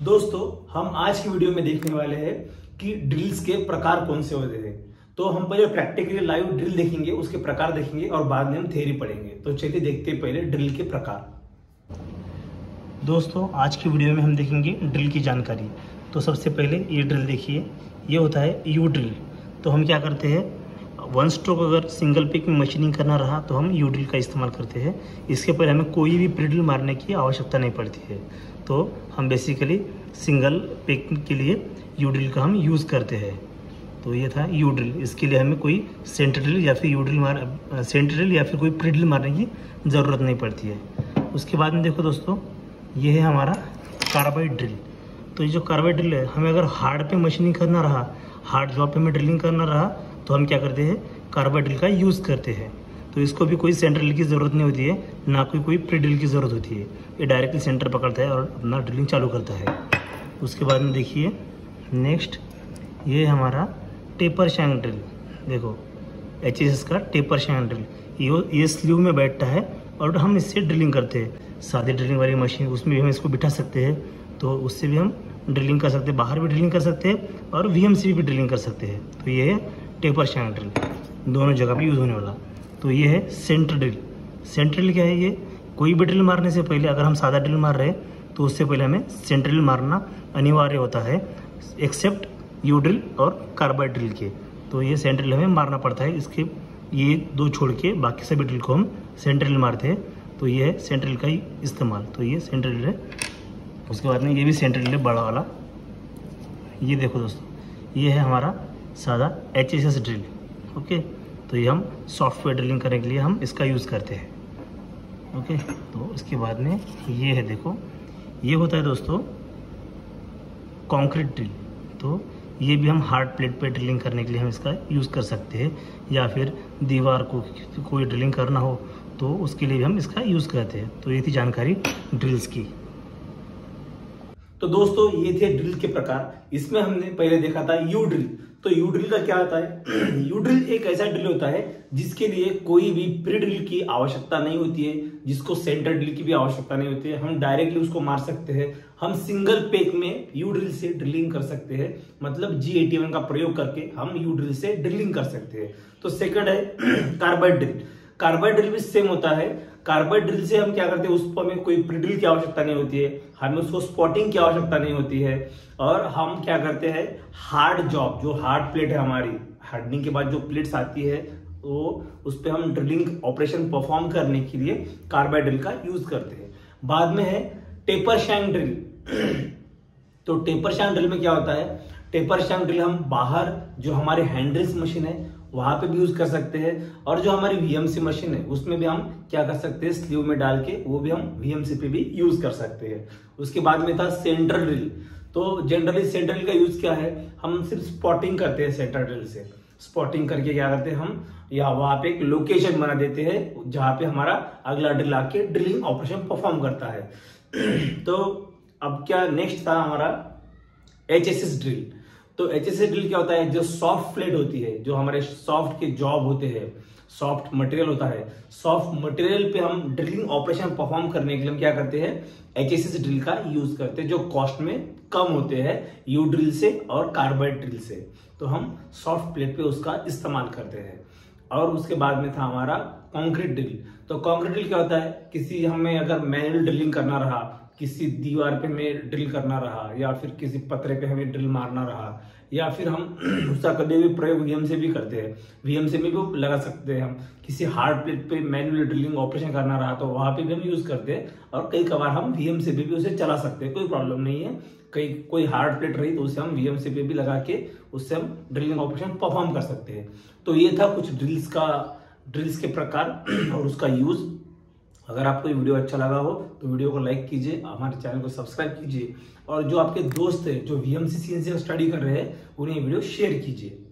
दोस्तों हम आज की वीडियो में देखने वाले हैं कि ड्रिल्स के प्रकार कौन से होते हैं। तो हम पहले प्रैक्टिकली लाइव ड्रिल देखेंगे, उसके प्रकार देखेंगे और बाद में हम थ्योरी पढ़ेंगे। तो चलिए देखते हैं पहले ड्रिल के प्रकार। दोस्तों आज की वीडियो में हम देखेंगे ड्रिल की जानकारी। तो सबसे पहले ये ड्रिल देखिए, ये होता है यू ड्रिल। तो हम क्या करते हैं, वन स्ट्रोक अगर सिंगल पिक में मशीनिंग करना रहा तो हम यू ड्रिल का इस्तेमाल करते हैं। इसके पहले हमें कोई भी प्री ड्रिल मारने की आवश्यकता नहीं पड़ती है। तो हम बेसिकली सिंगल पिक के लिए यू ड्रिल का हम यूज़ करते हैं। तो ये था यू ड्रिल। इसके लिए हमें कोई सेंटर ड्रिल या फिर यू ड्रिल सेंटर ड्रिल या फिर कोई प्री ड्रिल मारने की ज़रूरत नहीं पड़ती है। उसके बाद में देखो दोस्तों, ये है हमारा कार्बाइड ड्रिल। तो ये जो कार्बाइड ड्रिल है, हमें अगर हार्ड पे मशीनिंग करना रहा, हार्ड जॉब पे हमें ड्रिलिंग करना रहा तो हम क्या करते हैं, कार्बाइड ड्रिल का यूज़ करते हैं। तो इसको भी कोई सेंटर ड्रिल की ज़रूरत नहीं होती है, ना कोई प्री ड्रिल की ज़रूरत होती है। ये डायरेक्टली सेंटर पकड़ता है और अपना ड्रिलिंग चालू करता है। उसके बाद में देखिए नेक्स्ट, ये हमारा टेपर शैंक ड्रिल। देखो HSS का टेपर शैंक ड्रिल, ये स्लीव में बैठता है और हम इससे ड्रिलिंग करते हैं। सादी ड्रिलिंग वाली मशीन, उसमें भी हम इसको बिठा सकते हैं, तो उससे भी हम ड्रिलिंग कर सकते हैं। बाहर भी ड्रिलिंग कर सकते हैं और VMC भी ड्रिलिंग कर सकते हैं। तो ये है टेपर शैंक ड्रिल, दोनों जगह पे यूज़ होने वाला। तो ये है सेंटर ड्रिल। सेंटर ड्रिल क्या है, ये कोई भी ड्रिल मारने से पहले, अगर हम सादा ड्रिल मार रहे हैं तो उससे पहले हमें सेंटर ड्रिल मारना अनिवार्य होता है, एक्सेप्ट यू ड्रिल और कार्बाइड ड्रिल के। तो ये सेंटर ड्रिल हमें मारना पड़ता है। इसके ये दो छोड़ के बाकी सभी ड्रिल को हम सेंटर ड्रिल मारते हैं। तो ये है सेंटर ड्रिल का ही इस्तेमाल। तो ये सेंटर ड्रिल है। उसके बाद में ये भी सेंटर ड्रिल है, बड़ा वाला। ये देखो दोस्तों, ये है हमारा सादा HSS ड्रिल। ओके, तो ये हम सॉफ्टवेयर ड्रिलिंग करने के लिए हम इसका यूज़ करते हैं। ओके, तो इसके बाद में ये है, देखो ये होता है दोस्तों कंक्रीट ड्रिल। तो ये भी हम हार्ड प्लेट पे ड्रिलिंग करने के लिए हम इसका यूज़ कर सकते हैं, या फिर दीवार को कोई ड्रिलिंग करना हो तो उसके लिए भी हम इसका यूज़ करते हैं। तो ये थी जानकारी ड्रिल्स की। तो दोस्तों ये थे ड्रिल के प्रकार। इसमें हमने पहले देखा था यू ड्रिल। तो यू ड्रिल का क्या होता है, यू ड्रिल एक ऐसा ड्रिल होता है जिसके लिए कोई भी प्री ड्रिल की आवश्यकता नहीं होती है, जिसको सेंटर ड्रिल की भी आवश्यकता नहीं होती है। हम डायरेक्टली उसको मार सकते हैं। हम सिंगल पेक में यू ड्रिल से ड्रिलिंग कर सकते हैं, मतलब G81 का प्रयोग करके हम यू ड्रिल से ड्रिलिंग कर सकते हैं। तो सेकंड है कार्बाइड ड्रिल। कार्बाइड ड्रिल भी सेम होता है। कार्बाइड ड्रिल से हम क्या करते हैं, उसको हमें कोई प्री ड्रिल की आवश्यकता नहीं होती है, हमें उसको स्पॉटिंग की आवश्यकता नहीं होती है। और हम क्या करते हैं, हार्ड जॉब, जो हार्ड प्लेट है हमारी, हार्डनिंग के बाद जो प्लेट्स आती है वो उस पर हम ड्रिलिंग ऑपरेशन परफॉर्म करने के लिए कार्बाइड ड्रिल का यूज करते हैं। बाद में है टेपर शैंक ड्रिल। तो टेपर शैंक ड्रिल में क्या होता है, टेपर शैंक ड्रिल हम बाहर जो हमारे हैंडल्स मशीन है वहां पे भी यूज कर सकते हैं, और जो हमारी VMC मशीन है उसमें भी हम क्या कर सकते हैं, स्लीव में डाल के वो भी हम VMC पे भी यूज कर सकते हैं। उसके बाद में था सेंटर ड्रिल। तो जनरली सेंटर ड्रिल का यूज क्या है, हम सिर्फ स्पॉटिंग करते हैं। सेंटर ड्रिल से स्पॉटिंग करके क्या करते हैं, हम या वहां पे एक लोकेशन बना देते हैं जहां पे हमारा अगला ड्रिल आके ड्रिलिंग ऑपरेशन परफॉर्म करता है। तो अब क्या नेक्स्ट था हमारा HSS ड्रिल। तो HSS ड्रिल क्या होता है, जो सॉफ्ट प्लेट होती है, जो हमारे सॉफ्ट के जॉब होते हैं, सॉफ्ट मटेरियल होता है, सॉफ्ट मटेरियल पे हम ड्रिलिंग ऑपरेशन परफॉर्म करने के लिए हम क्या करते हैं, HSS ड्रिल का यूज करते हैं, जो कॉस्ट में कम होते हैं यू ड्रिल से और कार्बाइड ड्रिल से। तो हम सॉफ्ट प्लेट पे उसका इस्तेमाल करते हैं। और उसके बाद में था हमारा कंक्रीट ड्रिल। तो कंक्रीट ड्रिल क्या होता है, किसी हमें अगर मैनुअल ड्रिलिंग करना रहा, किसी दीवार पे हमें ड्रिल करना रहा, या फिर किसी पतरे पे हमें ड्रिल मारना रहा, या फिर हम उसका कभी भी प्रयोग VMC भी करते हैं, VMC में भी लगा सकते हैं। हम किसी हार्ड प्लेट पे मैनुअल ड्रिलिंग ऑपरेशन करना रहा तो वहां पे भी हम यूज करते हैं, और कई कबार हम VMC पे भी उसे चला सकते हैं, कोई प्रॉब्लम नहीं है। कोई हार्ड प्लेट रही तो उसे हम VMC पे भी लगा के उससे हम ड्रिलिंग ऑपरेशन परफॉर्म कर सकते हैं। तो ये था कुछ ड्रिल्स के प्रकार और उसका यूज। अगर आपको ये वीडियो अच्छा लगा हो तो वीडियो को लाइक कीजिए, हमारे चैनल को सब्सक्राइब कीजिए, और जो आपके दोस्त हैं जो VMC CNC स्टडी कर रहे हैं उन्हें वीडियो शेयर कीजिए।